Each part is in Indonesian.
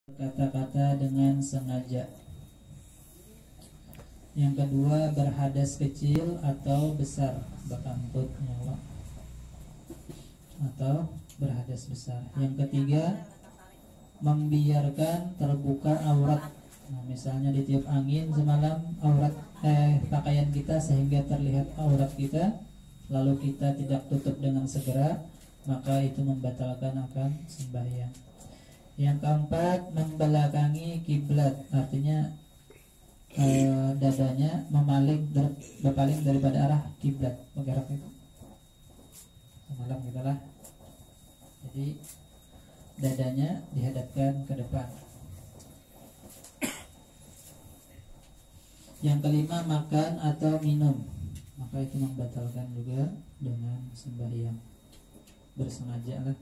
Kata-kata dengan sengaja. Yang kedua, berhadas kecil atau besar, berkantut nyawa atau berhadas besar. Yang ketiga, membiarkan terbuka aurat. Nah, misalnya ditiup angin semalam pakaian kita sehingga terlihat aurat kita, lalu kita tidak tutup dengan segera, maka itu membatalkan akan sembahyang. Yang keempat, membelakangi kiblat, artinya dadanya berpaling daripada arah kiblat, bergerak itu. Semalam kita lah. Jadi dadanya dihadapkan ke depan. Yang kelima, makan atau minum, maka itu membatalkan juga dengan sembahyang, bersengaja lah.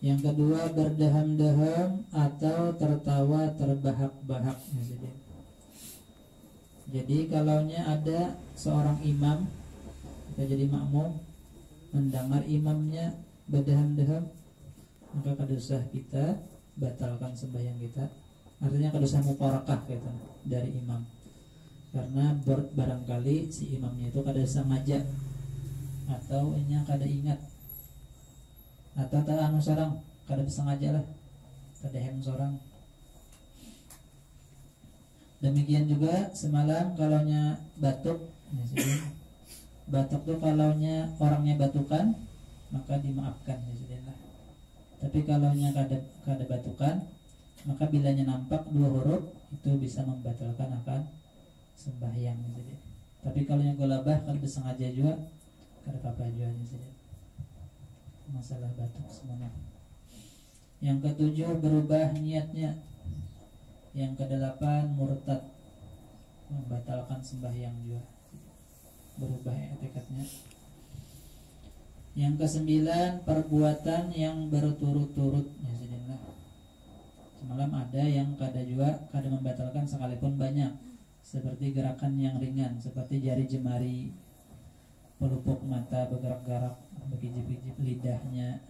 Yang kedua, berdaham-daham atau tertawa terbahak-bahak. Jadi kalaunya ada seorang imam, kita jadi makmum, mendengar imamnya berdaham-daham, maka kadusah kita batalkan sembahyang kita. Artinya kadusah muparakah gitu dari imam, karena barangkali si imamnya itu kada sengaja atau inya kada ingat, atau tak anu sorang kada sengaja lah, kada hem sorang. Demikian juga semalam kalaunya batuk, batuk tuh kalaunya orangnya batukan maka dimaafkan lah. Tapi kalaunya kada batukan, maka bilanya nampak dua huruf itu bisa membatalkan akan sembahyang. Tapi kalau yang golabah kada sengaja juga kada apa-apa juga masalah batuk semuanya. Yang ketujuh, berubah niatnya. Yang kedelapan, murtad, membatalkan sembahyang juga, berubah etikatnya. Yang kesembilan, perbuatan yang berturut-turut. Semalam ada yang kada membatalkan sekalipun banyak, seperti gerakan yang ringan, seperti jari jemari, pelupuk mata bergerak-gerak, bergijip-gijip lidahnya,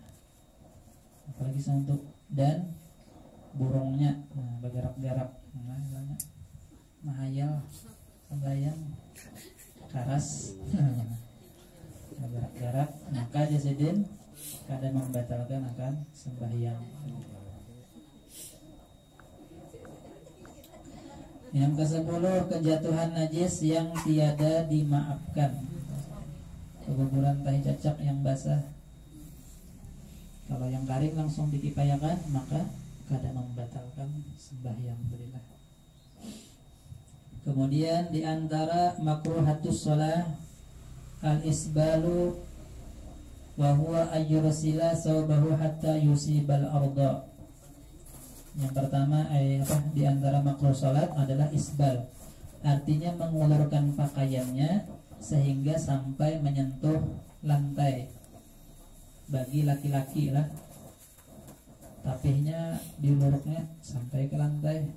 apalagi untuk dan burungnya bergerak-gerak, mahayal, sembahyang, karas, bergerak-gerak, maka jasidin kada membatalkan akan sembahyang. Yang ke-10, kejatuhan najis yang tiada dimaafkan. Keguguran tahi cacak yang basah, kalau yang garing langsung dikipayakan, maka kada membatalkan sembahyang. Berilah. Kemudian diantara makruhatus shalah al-isbalu wa huwa ayyursila sawbahu hatta yusibal arda. Yang pertama diantara makruh salat adalah isbal, artinya mengulurkan pakaiannya sehingga sampai menyentuh lantai. Bagi laki-laki lah, tapihnya diulurnya sampai ke lantai,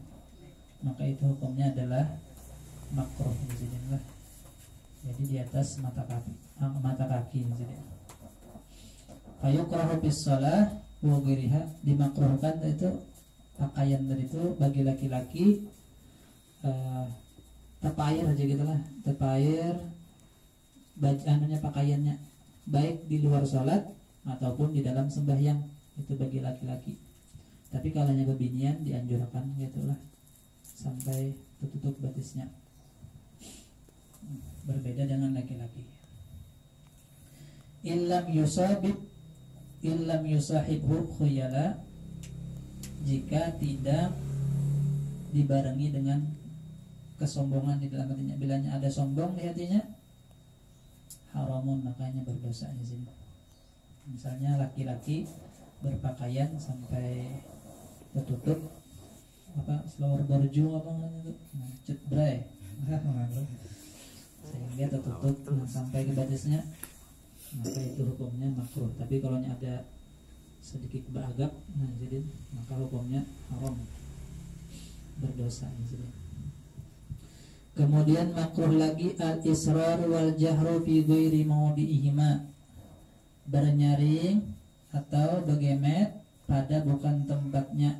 maka itu hukumnya adalah makruh lah. Jadi di atas mata kaki fayukrahu bis shalah wa ghairiha, dimakruhkan itu pakaian dari itu bagi laki-laki tepair aja gitulah, tepair bacaannya pakaiannya baik di luar sholat ataupun di dalam sembahyang, itu bagi laki-laki. Tapi kalau hanya bebinian dianjurkan gitulah sampai tutup batisnya, berbeda dengan laki-laki. Illam yusahibhu khuyala, jika tidak dibarengi dengan kesombongan di dalam hatinya. Bilanya ada sombong di hatinya, haramun, makanya berdosa di sini. Misalnya laki-laki berpakaian sampai tertutup seluar borju cutbray sehingga tertutup sampai ke batisnya, maka itu hukumnya makruh. Tapi kalau ada sedikit beragap, jadi maka hukumnya haram, berdosa jadi. Kemudian makruh lagi al-israr wal jahru fi ghairi mawdi'ihima, bernyaring atau bergemet pada bukan tempatnya,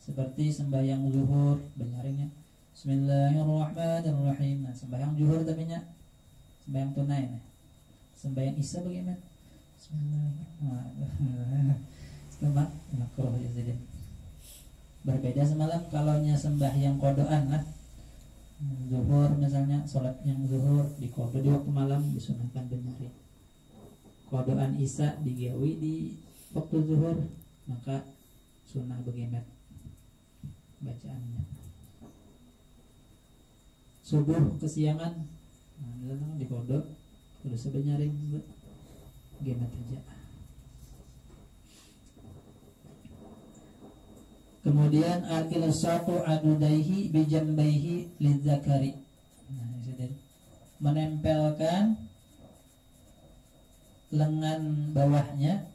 Seperti sembahyang zuhur benyaringnya Bismillahirrahmanirrahim. Nah, sembahyang zuhur tapi nya sembahyang tunai. Nah. Sembahyang isya bagaimana? Bismillahirrahmanirrahim. Cuma makruh ya jadi. Berbeda semalam kalau nya sembahyang kodoan lah. Zuhur misalnya, sholat yang zuhur di kodo di waktu malam disunahkan benyaring. Kodoan isya digawi di waktu zuhur, maka sunnah bagaimana bacaannya. Subuh kesiangan, nah di kodo udah sebenyaring bagaimana aja. Kemudian al-ilsaqu adudaihi bijambaihi lidzakari. Nah, menempelkan lengan bawahnya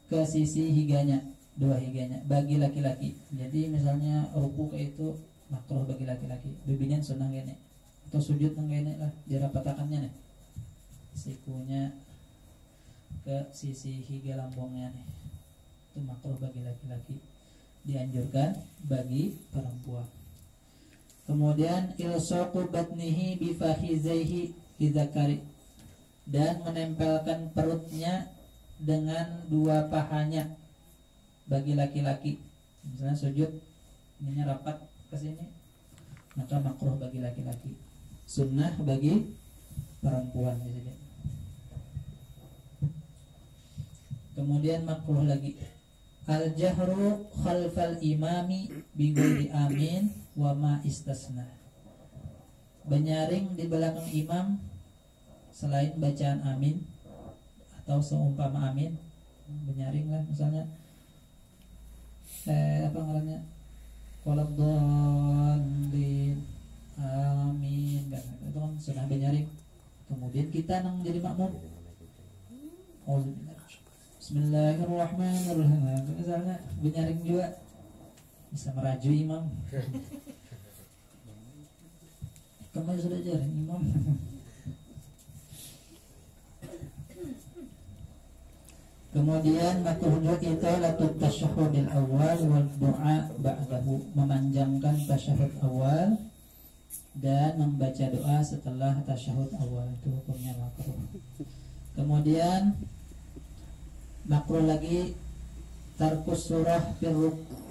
ke sisi higanya, dua higanya bagi laki-laki. Jadi misalnya rukuk itu makruh bagi laki-laki, bibinya sunnah gini, atau sujud gini lah, dirapatakannya nih, sikunya ke sisi higa lambungnya nih, itu makruh bagi laki-laki, dianjurkan bagi perempuan. Kemudian ilsaqu batnihi bifakhizaihi lidzakari, dan menempelkan perutnya dengan dua pahanya bagi laki-laki. Misalnya sujud ininya rapat ke sini, maka makruh bagi laki-laki, sunnah bagi perempuan di sini. Kemudian makruh lagi al-jahru khalfal imami bighairi amin wa ma istasna, benyaring di belakang imam selain bacaan amin atau seumpama amin, benyaring lah misalnya apa ngarannya waladhdallin amin kan, itu kan sudah benyaring. Kemudian kita nang jadi makmum Bismillahirrahmanirrahim, misalnya benyaring juga bisa meraju imam. Kemarin sudah jaring imam. Kemudian makruh italatut tasyahhudil awal wal du'a ba'dahu, memanjangkan tasyahud awal dan membaca doa setelah tasyahud awal, itu hukumnya makruh. Kemudian makruh lagi tarkus surah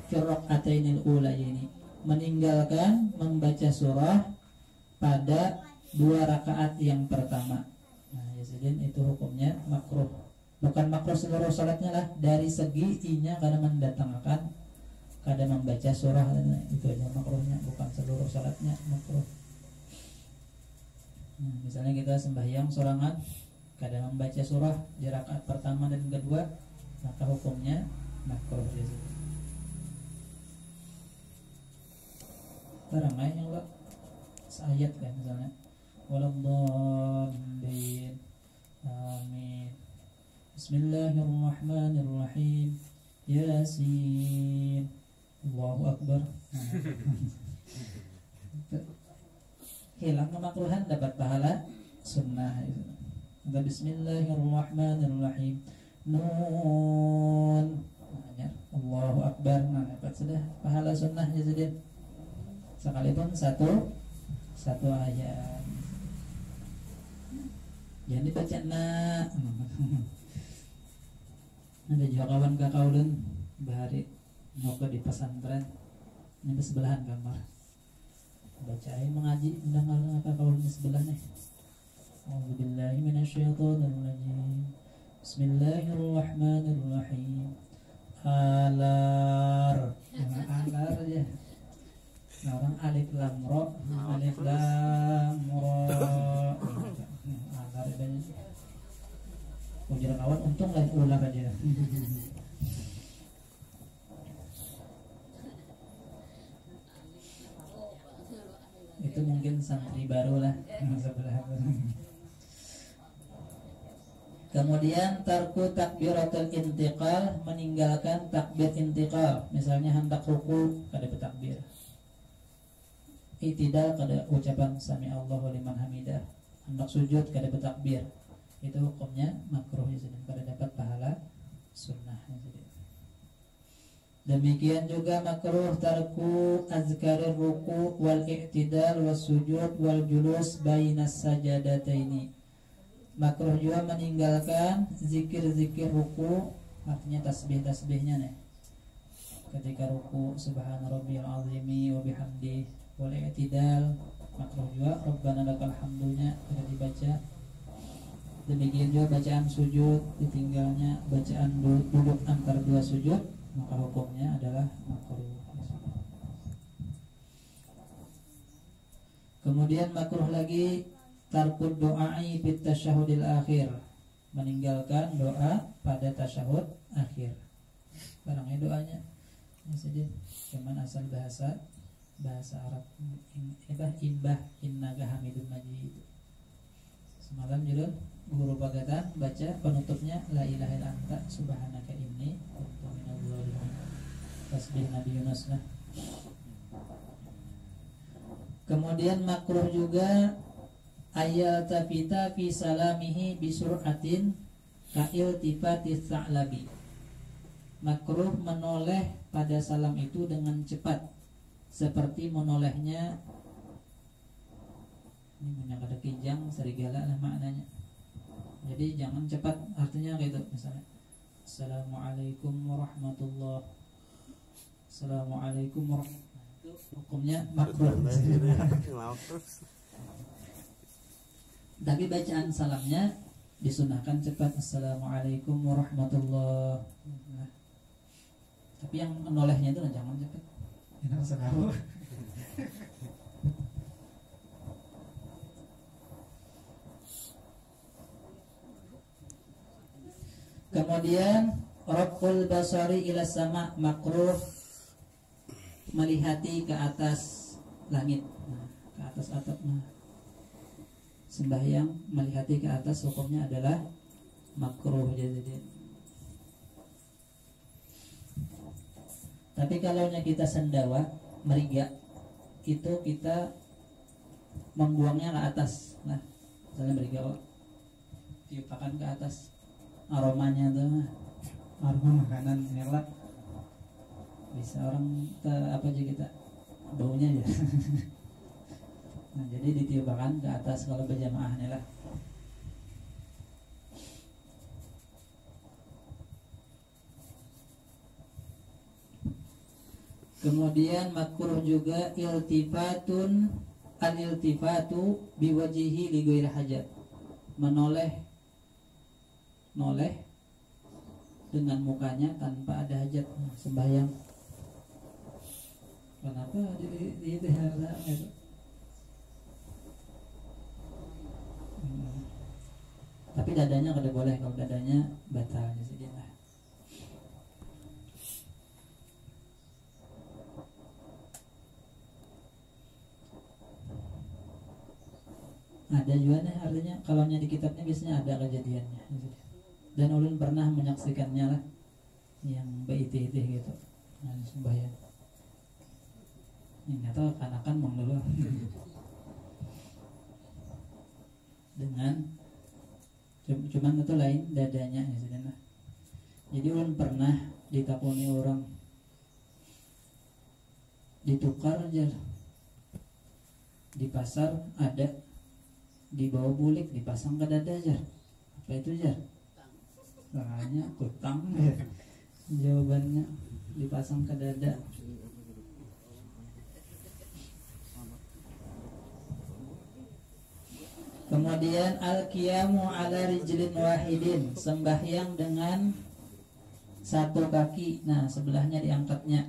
firraqatainil ulayaini, meninggalkan membaca surah pada dua rakaat yang pertama. Nah, jadi itu hukumnya makruh. Bukan makruh seluruh salatnya lah, dari segi inya karena mendatangkan kadang membaca surah, itu aja makruhnya, bukan seluruh salatnya makruh. Nah, misalnya kita sembahyang sorangan kadang membaca surah di rakaat pertama dan kedua, maka hukumnya makruh di situ. Ramai yang lo ayat kan misalnya waladhdallin amin Bismillahirrahmanirrahim Yasin Allahu Akbar. Hilang kemakruhan, dapat pahala sunnah itu. Bismillahirrahmanirrahim Nun Allahu Akbar, nah dapat sudah pahala sunnah jadi sekalipun satu ayat. Jangan dibaca nak. Ada juga kawan kakaulun bahari mau ke di pesantren ini sebelahan kamar bacain mengaji mendengar kakaulun di sebelahnya. A'udzubillahi minasyaitonirrajim. Bismillahirrahmanirrahim. Alar aja. Nah, orang alif lam ro, alif lam ro. Alar banyak. Ujar kawan untung lain ular aja. Itu mungkin santri baru lah sebelah. Kemudian tarku takbiratul intiqal, meninggalkan takbir intiqal. Misalnya hendak ruku kada bertakbir, i'tidal kada ucapan sami Allahu liman hamidah, hendak sujud kada bertakbir, itu hukumnya makruh ya, kada dapat pahala sunnah ya. Demikian juga makruh tarku azkarir ruku wal i'tidal was sujud wal julus bainas sajadataini. Makruh juga meninggalkan zikir-zikir ruku, artinya tasbih-tasbihnya nih. Ketika ruku subhana rabbiyal azimi wa bihamdi, wal i'tidal makruh juga rabbana lakal hamdunya tidak dibaca. Demikian juga bacaan sujud, ditinggalnya bacaan duduk antara dua sujud, maka hukumnya adalah makruh. Kemudian makruh lagi tarkud doai fit tasyahudil akhir, meninggalkan doa pada tasyahud akhir. Barangnya doanya ini saja, cuman asal bahasa Arab imbah innaka hamidun majid. Semalam judul guru Bagatan baca penutupnya la ilaha illa anta subhanaka inni kuntu minadz dzalimin. Tasbih Nabi Yunus lah. Kemudian makruh juga ayat tafita fi salamihi bisur'atin ka'il tifatis sa'labi. Makruh menoleh pada salam itu dengan cepat seperti menolehnya, ini banyak ada kijang serigala lah maknanya. Jadi jangan cepat, artinya gitu, misalnya assalamualaikum warahmatullah, assalamualaikum warahmatullah, itu hukumnya makruh. Tapi bacaan salamnya disunahkan cepat, assalamualaikum warahmatullah. Nah, tapi yang menolehnya itu jangan cepat. Kemudian raf'ul basari ila sama, makruh melihati ke atas langit, nah, ke atas atap. Nah, sembahyang melihati ke atas hukumnya adalah makruh. Jadi tapi kalau kita sendawa meriga itu kita membuangnya ke atas. Nah, misalnya meriga tiupakan ke atas, aromanya tuh aroma makanan enak, bisa orang apa aja kita baunya aja. Nah, jadi ditiupakan ke atas kalau berjamaah nih lah. Kemudian makruh juga iltifatun al-iltifatu biwajihi li ghairi hajat, menoleh dengan mukanya tanpa ada hajat sembahyang. Kenapa itu harus tapi dadanya kada boleh, kalau dadanya batal saja lah. Ada juga nih, artinya kalau di kitabnya biasanya ada kejadiannya. Dan ulun pernah menyaksikannya lah, yang beitih-itih gitu, nah, sembahyang. Ini nggak tahu kanakan bang dulu. Dengan cuman itu lain dadanya ya, jadi ulun pernah ditakuni orang, ditukar aja di pasar ada, dibawa bulik dipasang ke dada aja. Apa itu aja? Makanya kutang ya. Jawabannya dipasang ke dada. Kemudian al-qiyamu ala rijlin wahidin, sembahyang dengan satu kaki, nah sebelahnya diangkatnya,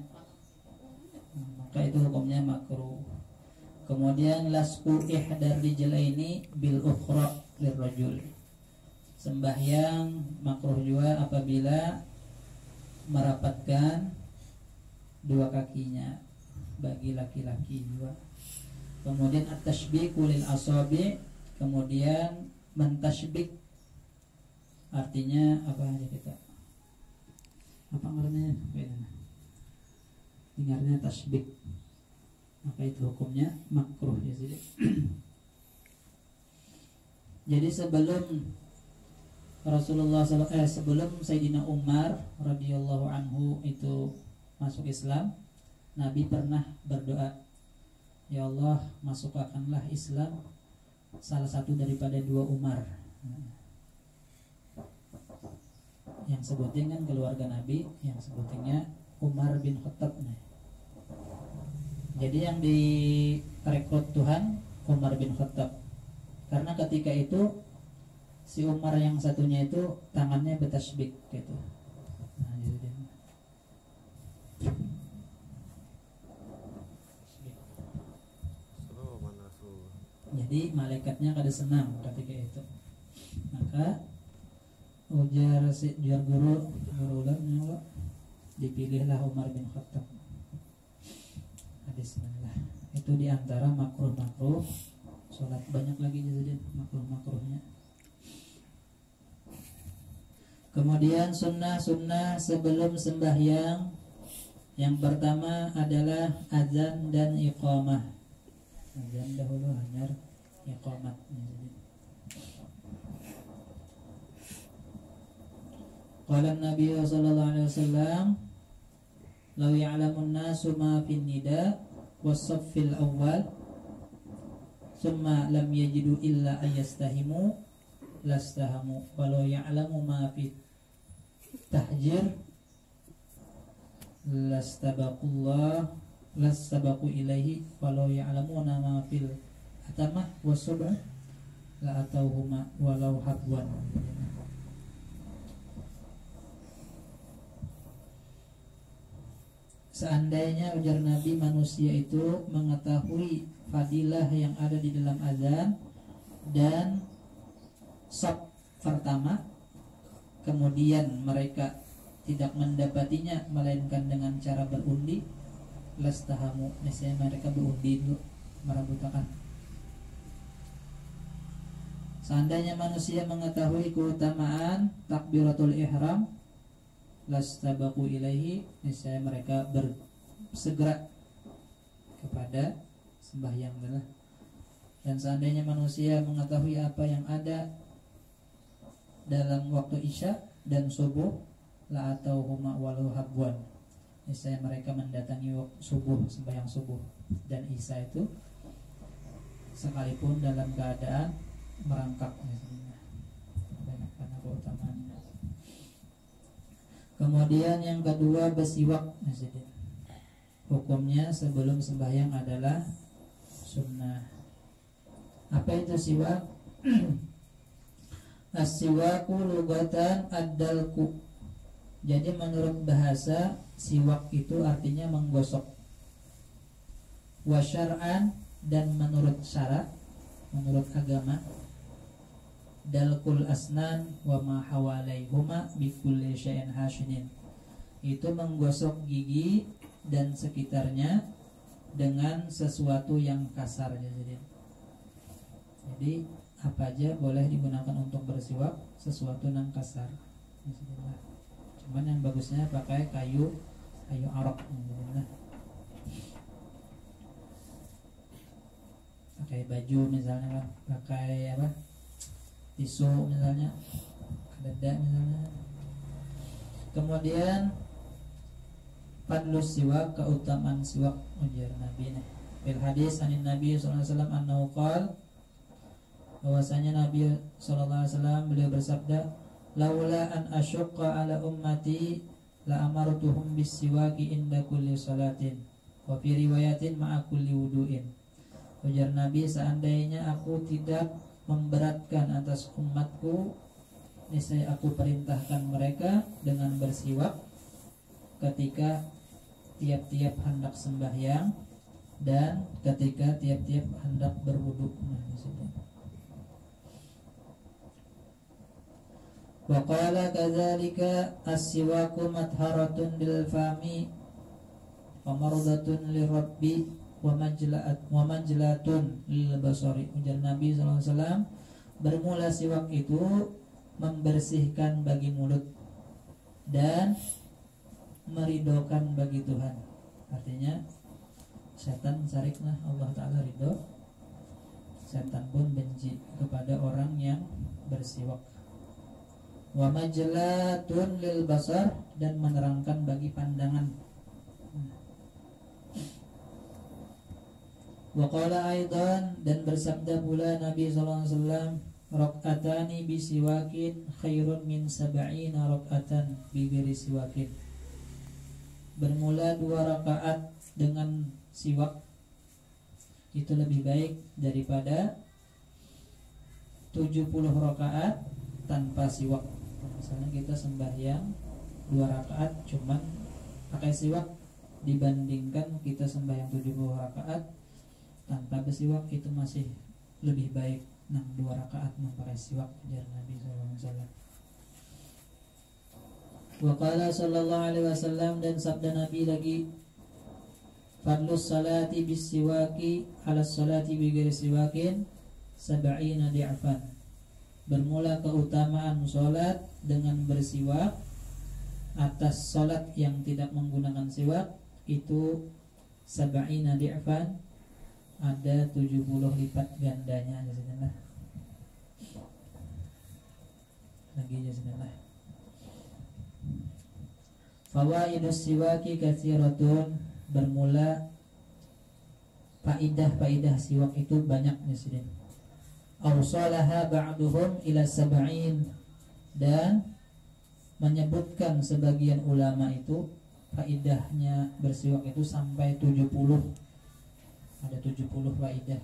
maka itu hukumnya makruh. Kemudian lasku ihdar rijlaini bil ukhra lirrajul, sembahyang makruh juga apabila merapatkan dua kakinya bagi laki-laki juga. Kemudian at-tashbiku lil asabi, kemudian mentasybik, artinya apa aja kita, apa namanya, dengarnya tasbik, maka itu hukumnya makruh ya. Jadi sebelum Rasulullah sebelum Sayyidina Umar radhiyallahu anhu itu masuk Islam, Nabi pernah berdoa, ya Allah, masukkanlah Islam salah satu daripada dua Umar. Yang sebutin kan keluarga Nabi, yang sebutinnya Umar bin Khattab. Jadi yang direkrut Tuhan Umar bin Khattab, karena ketika itu si Umar yang satunya itu tangannya bertasbih gitu. Nah, jadi malaikatnya kada senang ketika itu. Maka ujar guru ulangnya, dipilihlah Umar bin Khattab. Bismillah. Itu diantara makruh-makruh sholat. Banyak lagi jadi makruh-makruhnya. Kemudian sunnah-sunnah sebelum sembahyang, yang pertama adalah azan dan iqamah. Azan dahulu, hanyar iqamat. Qala Nabi sallallahu alaihi wasallam, "Law ya'lamun nasu ma fin nida was-saffil awwal, thumma lam yajidu illa ayastahimu lastahamu, walau ya'lamu ma fi tahjir lastabaqu ilaihi, walau ya'lamuna ma fil atamah was-sub'a la atauhuma walau habwan." Seandainya, ujar Nabi, manusia itu mengetahui fadilah yang ada di dalam azan dan shaf pertama, kemudian mereka tidak mendapatinya melainkan dengan cara berundi, lastahamu, misalnya mereka berundi itu merabutakan. Seandainya manusia mengetahui keutamaan takbiratul ihram, lastabaqu ilaihi, misalnya mereka bersegera kepada sembahyang adalah. Dan seandainya manusia mengetahui apa yang ada dalam waktu isya dan subuh, la atau huma walau habwan, misalnya mereka mendatangi subuh, sembahyang subuh dan isya itu sekalipun dalam keadaan merangkak, misalnya karena keutamaannya. Kemudian yang kedua, bersiwak. Hukumnya sebelum sembahyang adalah sunnah. Apa itu siwak? As-siwaku lugatan ad-dalku. Jadi menurut bahasa, siwak itu artinya menggosok. Wa syar'an, dan menurut syarak, menurut agama, dalkul asnan wa ma hawalaihuma bikulli syai'in hashinin, itu menggosok gigi dan sekitarnya dengan sesuatu yang kasar. Jadi apa aja boleh digunakan untuk bersiwak, sesuatu yang kasar. Cuman yang bagusnya pakai kayu arok. Pakai baju misalnya kan, pakai apa? Tisu misalnya, dada misalnya. Kemudian fadlus siwak, keutamaan siwak, ujar Nabi nih. Fil hadis anin Nabi sallallahu alaihi wasallam annahu qala, bahwasanya Nabi sallallahu alaihi wasallam beliau bersabda, laula an asyqa ala ummati la amartuhum bis siwaki inda kulli salatin wa fi riwayatin ma'a kulli wudu'in. Ujar Nabi, seandainya aku tidak memberatkan atas umatku, niscaya aku perintahkan mereka dengan bersiwak ketika tiap-tiap hendak sembahyang dan ketika tiap-tiap hendak berwudu. Wa qala kadzalika as-siwaku matharatun lil fami wa mardatun lirabbi wa manjilatun lil basari. Ujar Nabi SAW, bermula siwak itu membersihkan bagi mulut dan meridokan bagi Tuhan. Artinya setan sarikna, Allah Ta'ala ridho, setan pun benci kepada orang yang bersiwak. Wa majlatun lil basar, dan menerangkan bagi pandangan. Wa qala aidan, dan bersabda pula Nabi sallallahu alaihi wasallam, rakaatani bisiwakin khairun min sab'ina rakaatan bighairi siwakin. Bermula 2 rakaat dengan siwak itu lebih baik daripada 70 rakaat tanpa siwak. Misalnya kita sembahyang 2 rakaat cuman pakai siwak, dibandingkan kita sembahyang 70 rakaat tanpa bersiwak, itu masih lebih baik 2 rakaat memakai siwak, ajar Nabi SAW. Wa qala sallallahu alaihi wasallam, dan sabda Nabi lagi, fadlus salati bis siwaki ala salati bi ghairi siwakin sab'ina di'fan. Bermula keutamaan salat dengan bersiwak atas salat yang tidak menggunakan siwak itu sab'ina di'fan, ada 70 lipat gandanya. Jazakallah. Lagi jazakallah. Fawaidus siwaki katsiratun. Bermula faidah siwak itu banyak di sini. Awsalaha ba'duhum ila sab'in, dan menyebutkan sebagian ulama itu faidahnya bersiwak itu sampai 70. Ada 70 faidah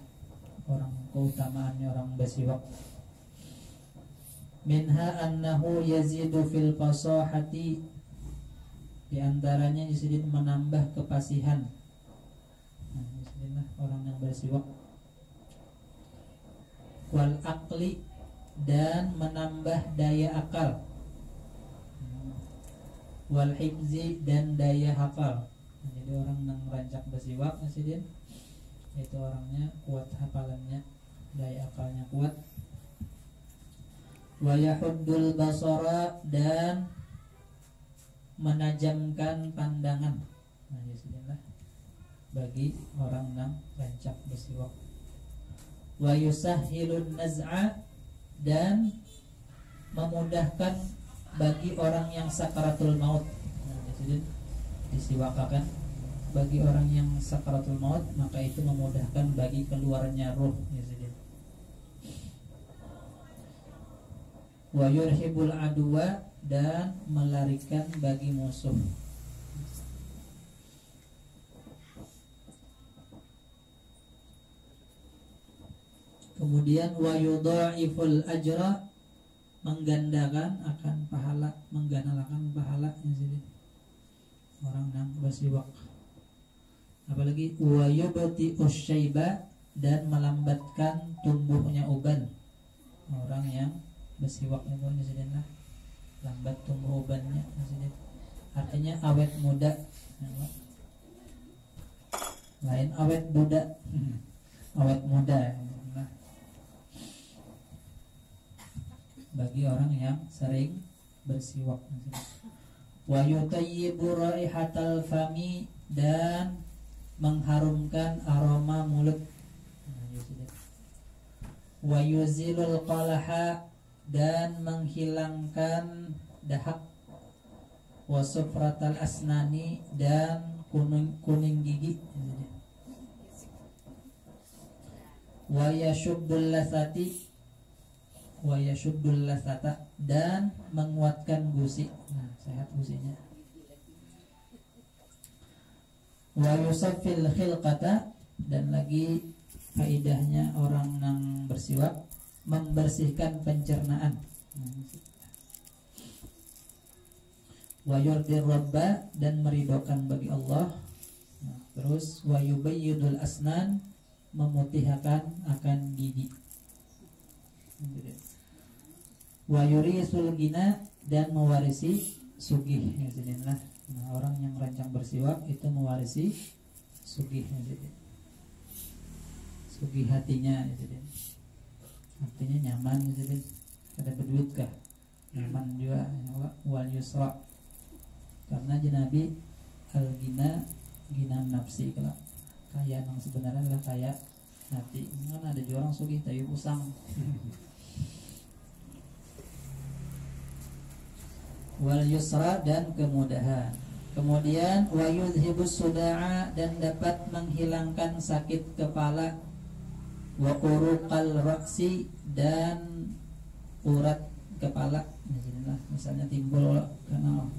orang, keutamaannya orang bersiwak. Minha annahu yazidu fil fasahati, di antaranya di sini menambah kepasihan. Nah, di sini orang yang bersiwak. Wal aqli, dan menambah daya akal. Wal hifzi, dan daya hafal. Nah, jadi orang yang merancak bersiwak di sini itu orangnya kuat hafalannya, daya akalnya kuat. Wa yahuddul basara, dan menajamkan pandangan. Nah, disinilah bagi orang yang rancak bersiwak. Wa yusahhilun naz'a, dan memudahkan bagi orang yang sakaratul maut. Nah, disini disiwakakan bagi orang yang sakaratul maut, maka itu memudahkan bagi keluarnya ruh. Disini wa yurhibul aduwa, dan melarikan bagi musuh. Kemudian wa yudha'iful ajra, menggandakan akan pahala, menggandakan pahala ini orang yang bersiwak. Apalagi wa yubti usyaiba, dan melambatkan tumbuhnya uban. Orang yang bersiwak itu disini lambat tumbuh ubannya, artinya awet muda, lain awet muda. Awet muda. Nah, bagi orang yang sering bersiwak. Wa yutayyibu raihatal fami, dan mengharumkan aroma mulut. Wa yuzilul qalaha, dan menghilangkan dahak. Wa sufratal asnani, dan kuning gigi. Wa yashuddul lasati, wa yashuddul lasata, dan menguatkan gusi. Nah, sehat gusinya. Wa yusaffil khilqata, dan lagi faidahnya orang yang bersiwak membersihkan pencernaan. Wa yurdir rabba, dan meridokan bagi Allah. Nah, terus wa yubayyidul asnan, memutihkan akan gigi. Wa yurisul gina, dan mewarisi sugih. Nah, orang yang rancang bersiwak itu mewarisi sugih. Sugih hatinya. Artinya nyaman, ada berduit kah? Nyaman juga. Wal yusra, karena Nabi al-gina, gina nafsi, kalau kaya yang sebenarnya adalah kaya hati. Kan ada juga orang sugih tapi usang. Wal yusra, dan kemudahan. Kemudian wa yudhibus suda'a, dan dapat menghilangkan sakit kepala, wa uruqal ra'si, dan urat kepala. Nah, misalnya timbul karena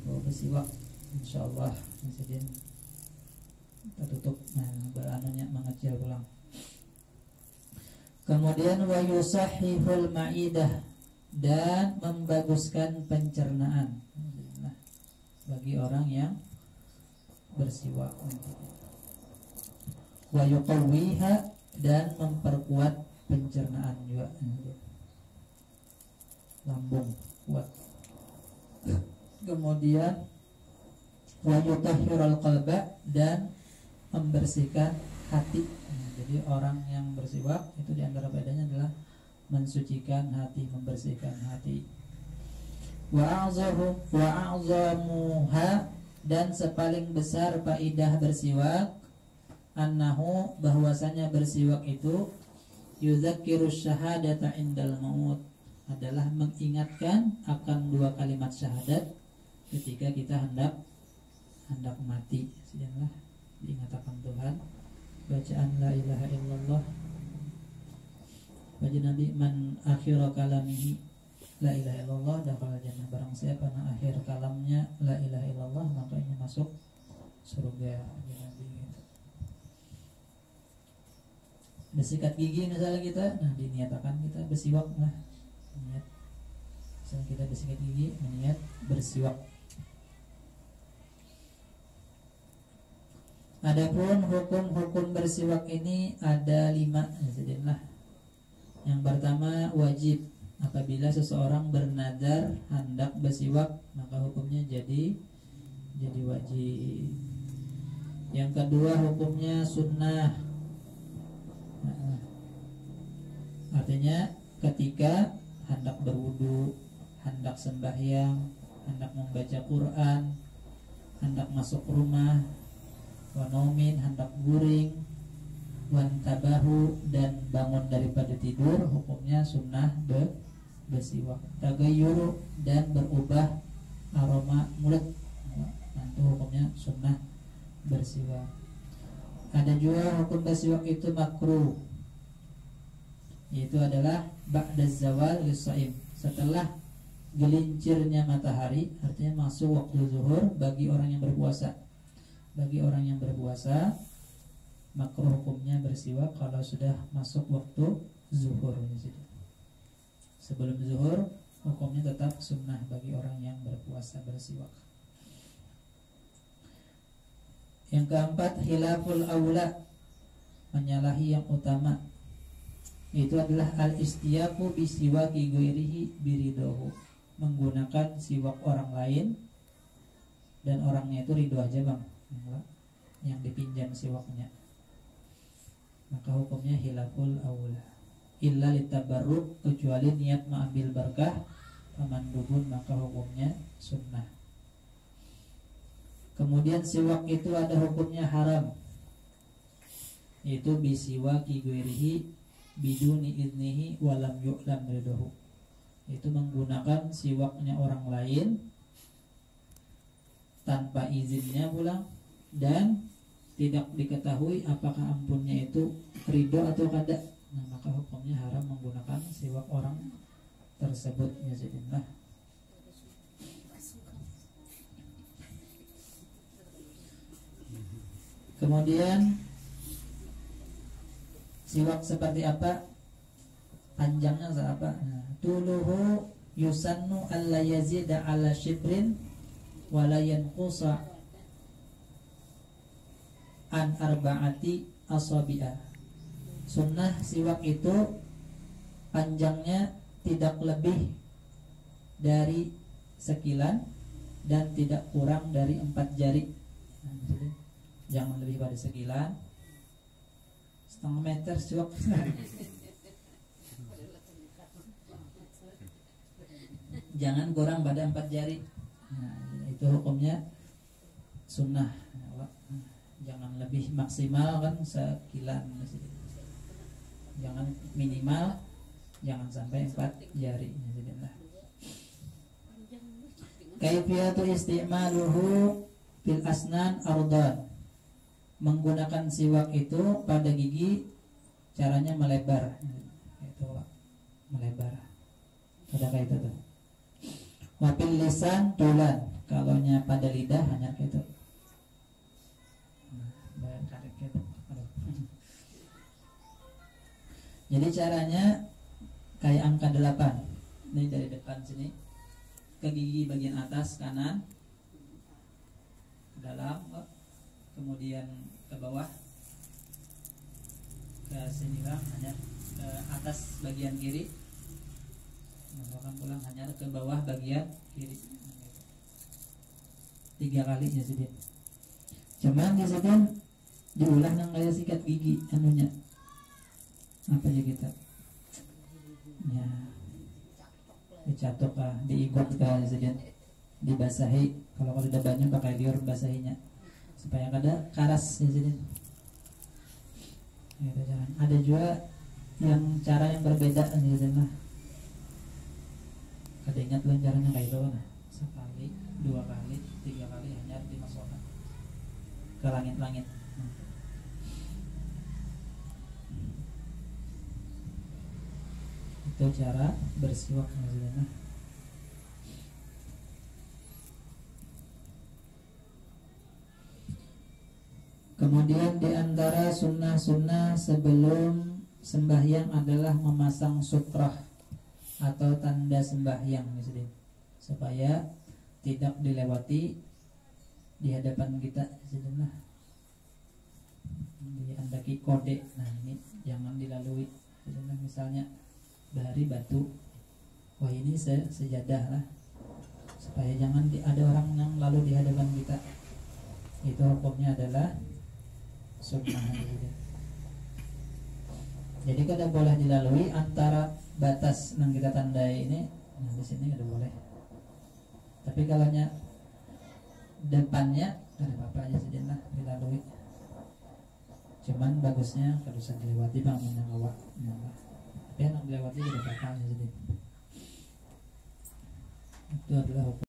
bersiwak, insyaallah insiden kita tutup. Nah, beranunya mengecil pulang. Kemudian wa yusahhihul ma'idah, dan membaguskan pencernaan. Nah, bagi orang yang bersiwak. Wa yuqawwiha, dan memperkuat pencernaan juga. Lambung kuat. Kemudian wa yutahhirul qalba, dan membersihkan hati. Jadi orang yang bersiwak itu diantara bedanya adalah mensucikan hati, membersihkan hati. Wa a'zamuha, dan sepaling besar faidah bersiwak, annahu, bahwasanya bersiwak itu yudzakiru syahadata indal maut, adalah mengingatkan akan dua kalimat syahadat ketika kita hendak mati. Sedanglah diingatkan Tuhan, bacaan la ilaha illallah. Baca Nabi, man akhira kalamihi la ilaha illallah dakhala jannah, barang siapa yang akhir kalamnya la ilaha illallah maka ini masuk surga. Nabi gitu. Bersikat gigi misalnya kita, nah diniatakan kita bersiwak, nah niat. Misalnya kita bersikat gigi, niat bersiwak. Adapun hukum-hukum bersiwak ini ada 5. Jadilah yang pertama, wajib. Apabila seseorang bernazar hendak bersiwak, maka hukumnya jadi wajib. Yang kedua, hukumnya sunnah. Artinya ketika hendak berwudu, hendak sembahyang, hendak membaca Quran, hendak masuk rumah, wanomin, hendak guring, wantabahu, dan bangun daripada tidur, hukumnya sunnah bersiwak. Tagayyuru, dan berubah aroma mulut, itu hukumnya sunnah bersiwak. Ada juga hukum bersiwak itu makruh, yaitu adalah ba'da zawal lis-shaim, setelah gelincirnya matahari, artinya masuk waktu zuhur bagi orang yang berpuasa. Bagi orang yang berpuasa makruh hukumnya bersiwak kalau sudah masuk waktu zuhur. Sebelum zuhur hukumnya tetap sunnah bagi orang yang berpuasa bersiwak. Yang keempat, khilaful aula, menyalahi yang utama, itu adalah al-istiyaku bisiwaki ghairihi biridohu, menggunakan siwak orang lain dan orangnya itu ridho aja bang, yang dipinjam siwaknya, maka hukumnya khilaful aula. Illa litabarruk, kecuali niat mengambil berkah, pemandubun, maka hukumnya sunnah. Kemudian siwak itu ada hukumnya haram, yaitu bisiwaki ghairihi biduni idnihi walam yu'lam ridahu, itu menggunakan siwaknya orang lain tanpa izinnya pulang, dan tidak diketahui apakah ampunnya itu ridho atau kada. Nah, maka hukumnya haram menggunakan siwak orang tersebut. Yazidillah. Kemudian siwak seperti apa? Panjangnya seapa? Nah, tuluhu yusannu alla yazida ala shibrin wala yanqusa an arba'ati asabi'a. Sunnah siwak itu panjangnya tidak lebih dari sekilan dan tidak kurang dari 4 jari. Nah, jangan lebih pada sekilan, setengah meter siwak. Jangan kurang pada 4 jari. Nah, itu hukumnya sunnah. Jangan lebih maksimal kan sekilan. Jangan minimal, jangan sampai 4 jari. Kaifiyatu isti'maluhu fil asnan ardan. Menggunakan siwak itu pada gigi, caranya melebar. Itu melebar. Pada kayak itu tuh. Wafil lisan tulan. Kalaunya pada lidah hanya kayak itu. Jadi caranya kayak angka 8. Ini dari depan sini ke gigi bagian atas kanan, ke dalam, kemudian ke bawah, ke sini bang, hanya ke atas bagian kiri, masukkan pulang hanya ke bawah bagian kiri. 3 kali ya sih. Cuman di situ diulang yang kayak sikat gigi anunya. Apa aja kita? Ya. Dicatok kah, diigot kah saja, dibasahi. Kalau udah banyak pakai dior basahinya supaya ada karas di sini. Gitu, jangan. Ada juga yang cara yang berbeda di sini. Kada ingat lah caranya kayak itu nah. Sekali, 2 kali, 3 kali hanya dimasukkan ke langit-langit. Itu cara bersiwak maksudnya. Kemudian di antara sunnah-sunnah sebelum sembahyang adalah memasang sutrah atau tanda sembahyang maksudnya, supaya tidak dilewati di hadapan kita maksudnya. Diandaki kode. Nah ini jangan dilalui maksudnya, misalnya dari batu, wah ini sejadah lah, supaya jangan ada orang yang lalu di hadapan kita. Itu hukumnya adalah sunnah gitu. Jadi kada boleh dilalui antara batas yang kita tandai ini. Nah di sini kada boleh. Tapi kalau depannya kada apa-apa aja saja lah dilalui. Cuman bagusnya kada usah dilewati bang minyak awak. Tapi yang dilewati kada apa-apa aja jadi. Itu adalah hukum.